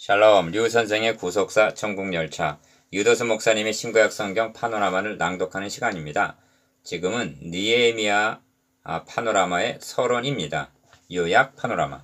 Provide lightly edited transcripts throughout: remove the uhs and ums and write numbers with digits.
샬롬, 류 선생의 구속사 천국열차, 유도수 목사님의 신구약 성경 파노라마를 낭독하는 시간입니다. 지금은 느헤미야 파노라마의 서론입니다. 요약 파노라마.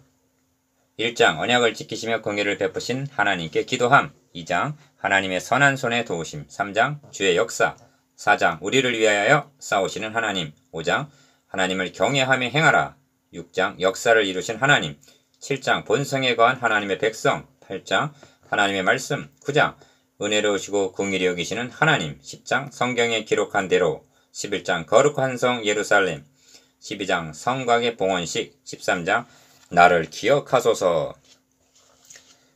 1장 언약을 지키시며 공의를 베푸신 하나님께 기도함. 2장 하나님의 선한 손에 도우심. 3장 주의 역사. 4장 우리를 위하여 싸우시는 하나님. 5장 하나님을 경외하며 행하라. 6장 역사를 이루신 하나님. 7장 본성에 거한 하나님의 백성. 8장 하나님의 말씀. 9장 은혜로우시고 긍휼히 여기시는 하나님. 10장 성경에 기록한 대로. 11장 거룩한 성 예루살렘. 12장 성곽의 봉헌식. 13장 나를 기억하소서.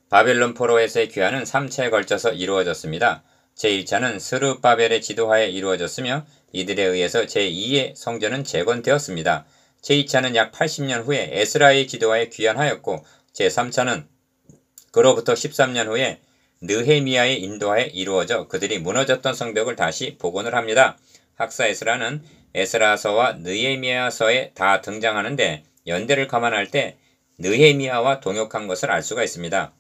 바벨론 포로에서의 귀환은 3차에 걸쳐서 이루어졌습니다. 제1차는 스룹바벨의 지도하에 이루어졌으며 이들에 의해서 제2의 성전은 재건되었습니다. 제2차는 약 80년 후에 에스라의 지도하에 귀환하였고 제3차는 그로부터 13년 후에 느헤미야의 인도하에 이루어져 그들이 무너졌던 성벽을 다시 복원을 합니다. 학사 에스라는 에스라서와 느헤미야서에 다 등장하는데 연대를 감안할 때 느헤미야와 동역한 것을 알 수가 있습니다.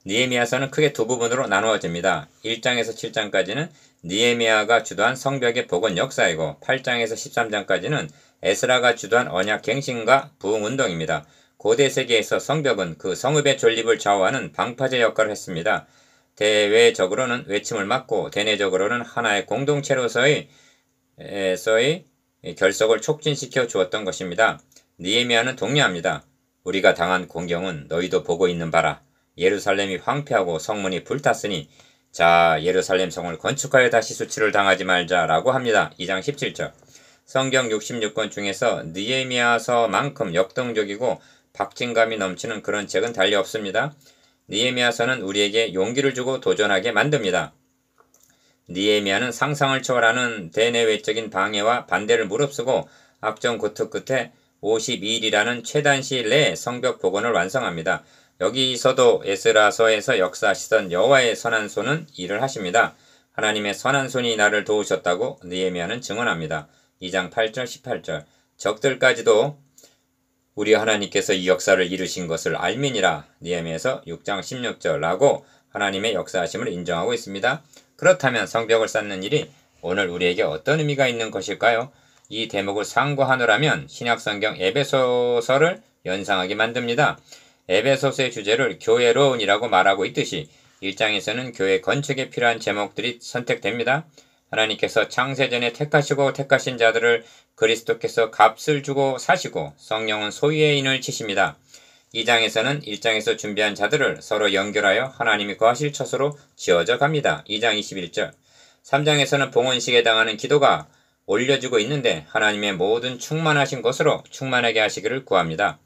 느헤미야서는 크게 두 부분으로 나누어집니다. 1장에서 7장까지는 느헤미야가 주도한 성벽의 복원 역사이고 8장에서 13장까지는 에스라가 주도한 언약 갱신과 부흥운동입니다. 고대 세계에서 성벽은 그 성읍의 존립을 좌우하는 방파제 역할을 했습니다. 대외적으로는 외침을 막고 대내적으로는 하나의 공동체로서의 결속을 촉진시켜 주었던 것입니다. 느헤미야는 독려합니다. 우리가 당한 공경은 너희도 보고 있는 바라. 예루살렘이 황폐하고 성문이 불탔으니 자 예루살렘 성을 건축하여 다시 수치를 당하지 말자 라고 합니다. 2장 17절. 성경 66권 중에서 느헤미야서만큼 역동적이고 박진감이 넘치는 그런 책은 달리 없습니다. 느헤미야서는 우리에게 용기를 주고 도전하게 만듭니다. 느헤미야는 상상을 초월하는 대내외적인 방해와 반대를 무릅쓰고 악정고투 끝에 52일이라는 최단 시일 내에 성벽 복원을 완성합니다. 여기서도 에스라서에서 역사하시던 여호와의 선한 손은 일을 하십니다. 하나님의 선한 손이 나를 도우셨다고 느헤미야는 증언합니다. 2장 8절 18절. 적들까지도 우리 하나님께서 이 역사를 이루신 것을 알미니라. 느헤미야서 6장 16절라고 하나님의 역사하심을 인정하고 있습니다. 그렇다면 성벽을 쌓는 일이 오늘 우리에게 어떤 의미가 있는 것일까요? 이 대목을 상고하노라면 신약성경 에베소서를 연상하게 만듭니다. 에베소서의 주제를 교회론이라고 말하고 있듯이 1장에서는 교회 건축에 필요한 제목들이 선택됩니다. 하나님께서 창세전에 택하시고 택하신 자들을 그리스도께서 값을 주고 사시고 성령은 소유의 인을 치십니다. 2장에서는 1장에서 준비한 자들을 서로 연결하여 하나님이 거하실 처소로 지어져 갑니다. 2장 21절. 3장에서는 봉헌식에 해당하는 기도가 올려지고 있는데 하나님의 모든 충만하신 것으로 충만하게 하시기를 구합니다.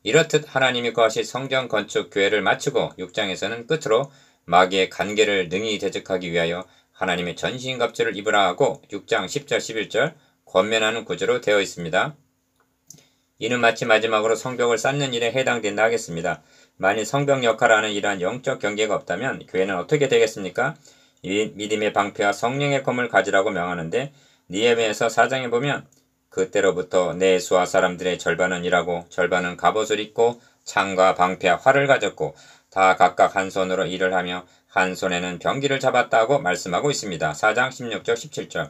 이렇듯 하나님이 거하실 성전 건축 교회를 마치고 6장에서는 끝으로 마귀의 간계를 능히 대적하기 위하여 하나님의 전신갑주를 입으라 하고 6장 10절 11절 권면하는 구조로 되어 있습니다. 이는 마치 마지막으로 성벽을 쌓는 일에 해당된다 하겠습니다. 만일 성벽 역할을 하는 이러한 영적 경계가 없다면 교회는 어떻게 되겠습니까? 믿음의 방패와 성령의 검을 가지라고 명하는데 느헤미야서 4장에 보면 그때로부터 내 수하 사람들의 절반은 일하고 절반은 갑옷을 입고 창과 방패와 활을 가졌고 다 각각 한 손으로 일을 하며 한 손에는 병기를 잡았다고 말씀하고 있습니다. 4장 16절 17절.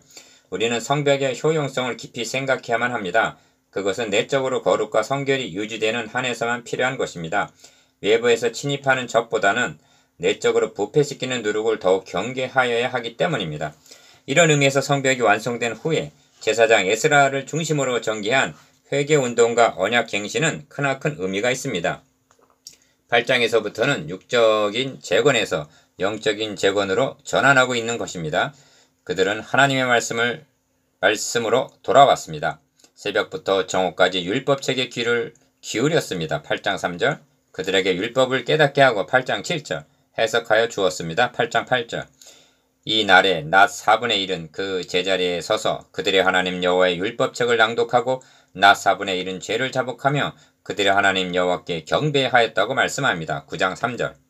우리는 성벽의 효용성을 깊이 생각해야만 합니다. 그것은 내적으로 거룩과 성결이 유지되는 한에서만 필요한 것입니다. 외부에서 침입하는 적보다는 내적으로 부패시키는 누룩을 더욱 경계하여야 하기 때문입니다. 이런 의미에서 성벽이 완성된 후에 제사장 에스라를 중심으로 전개한 회개운동과 언약갱신은 크나큰 의미가 있습니다. 8장에서부터는 육적인 재건에서 영적인 재건으로 전환하고 있는 것입니다. 그들은 하나님의 말씀으로 돌아왔습니다. 새벽부터 정오까지 율법책에 귀를 기울였습니다. 8장 3절. 그들에게 율법을 깨닫게 하고 8장 7절. 해석하여 주었습니다. 8장 8절. 이 날에 낮 4분의 1은 그 제자리에 서서 그들의 하나님 여호와의 율법책을 낭독하고 낮 4분의 1은 죄를 자복하며 그들의 하나님 여호와께 경배하였다고 말씀합니다. 9장 3절.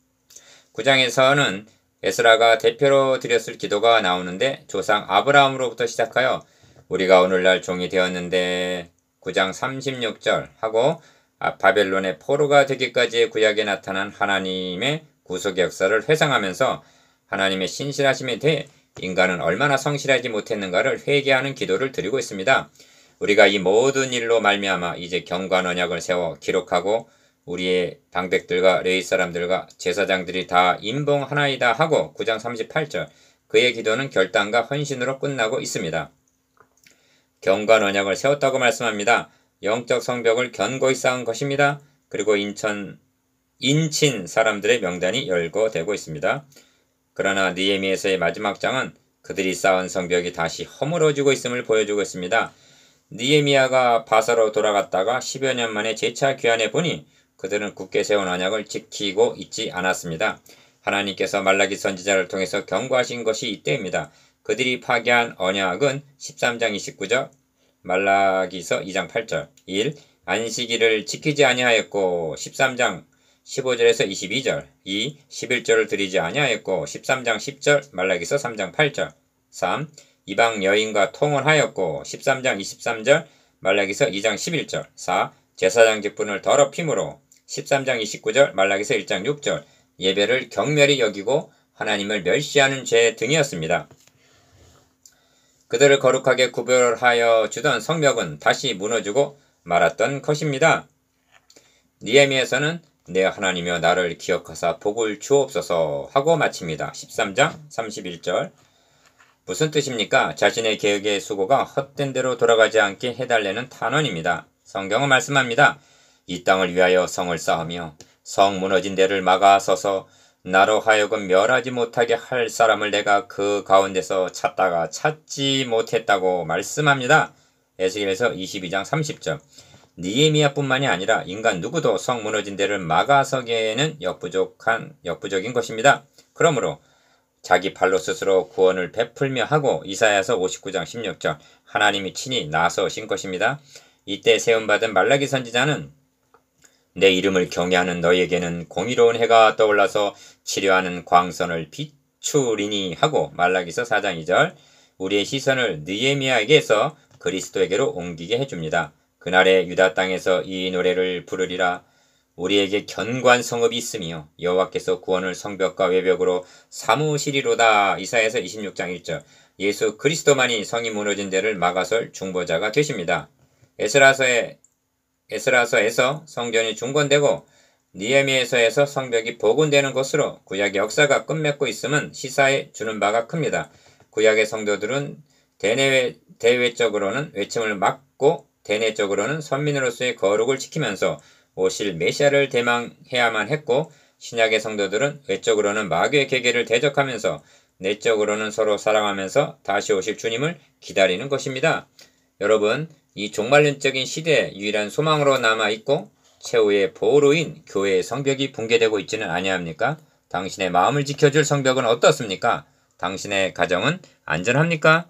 9장에서는 에스라가 대표로 드렸을 기도가 나오는데 조상 아브라함으로부터 시작하여 우리가 오늘날 종이 되었는데 9장 36절 하고 바벨론의 포로가 되기까지의 구약에 나타난 하나님의 구속의 역사를 회상하면서 하나님의 신실하심에 대해 인간은 얼마나 성실하지 못했는가를 회개하는 기도를 드리고 있습니다. 우리가 이 모든 일로 말미암아 이제 경관 언약을 세워 기록하고 우리의 방백들과 레위 사람들과 제사장들이 다 임봉하나이다 하고 9장 38절 그의 기도는 결단과 헌신으로 끝나고 있습니다. 경관 언약을 세웠다고 말씀합니다. 영적 성벽을 견고히 쌓은 것입니다. 그리고 인친 사람들의 명단이 열거되고 있습니다. 그러나 느헤미야서의 마지막 장은 그들이 쌓은 성벽이 다시 허물어지고 있음을 보여주고 있습니다. 느헤미야가 바사로 돌아갔다가 10여 년 만에 재차 귀환해 보니 그들은 굳게 세운 언약을 지키고 있지 않았습니다. 하나님께서 말라기 선지자를 통해서 경고하신 것이 이때입니다. 그들이 파괴한 언약은 13장 29절, 말라기서 2장 8절, 1. 안식일을 지키지 아니하였고 13장 15절에서 22절, 2. 11절을 드리지 아니하였고 13장 10절, 말라기서 3장 8절, 3. 이방 여인과 통혼하였고 13장 23절, 말라기서 2장 11절, 4. 제사장 직분을 더럽힘으로 13장 29절, 말라기서 1장 6절, 예배를 경멸히 여기고 하나님을 멸시하는 죄 등이었습니다. 그들을 거룩하게 구별하여 주던 성벽은 다시 무너지고 말았던 것입니다. 느헤미야서는 내 하나님이여 나를 기억하사 복을 주옵소서 하고 마칩니다. 13장 31절. 무슨 뜻입니까? 자신의 계획의 수고가 헛된 대로 돌아가지 않게 해달라는 탄원입니다. 성경은 말씀합니다. 이 땅을 위하여 성을 쌓으며 성 무너진 데를 막아서서 나로 하여금 멸하지 못하게 할 사람을 내가 그 가운데서 찾다가 찾지 못했다고 말씀합니다. 에스겔서 22장 30절. 느헤미야뿐만이 아니라 인간 누구도 성 무너진 데를 막아서기에는 역부족인 것입니다. 그러므로 자기 팔로 스스로 구원을 베풀며 하고 이사야서 59장 16절 하나님이 친히 나서신 것입니다. 이때 세움받은 말라기 선지자는 내 이름을 경외하는 너희에게는 공의로운 해가 떠올라서 치료하는 광선을 비추리니 하고 말라기서 4장 2절 우리의 시선을 느헤미야에게서 그리스도에게로 옮기게 해줍니다. 그날에 유다 땅에서 이 노래를 부르리라. 우리에게 견고한 성읍이 있으며 여호와께서 구원을 성벽과 외벽으로 삼으시리로다. 이사야서 26장 1절 예수 그리스도만이 성이 무너진 데를 막아설 중보자가 되십니다. 에스라서에서 성전이 중건되고 느헤미야서에서 성벽이 복원되는 것으로 구약의 역사가 끝맺고 있음은 시사해 주는 바가 큽니다. 구약의 성도들은 대외적으로는 외침을 막고 대내적으로는 선민으로서의 거룩을 지키면서 오실 메시아를 대망해야만 했고 신약의 성도들은 외적으로는 마귀의 계계를 대적하면서 내적으로는 서로 사랑하면서 다시 오실 주님을 기다리는 것입니다. 여러분, 이 종말론적인 시대에 유일한 소망으로 남아있고 최후의 보루인 교회의 성벽이 붕괴되고 있지는 아니합니까? 당신의 마음을 지켜줄 성벽은 어떻습니까? 당신의 가정은 안전합니까?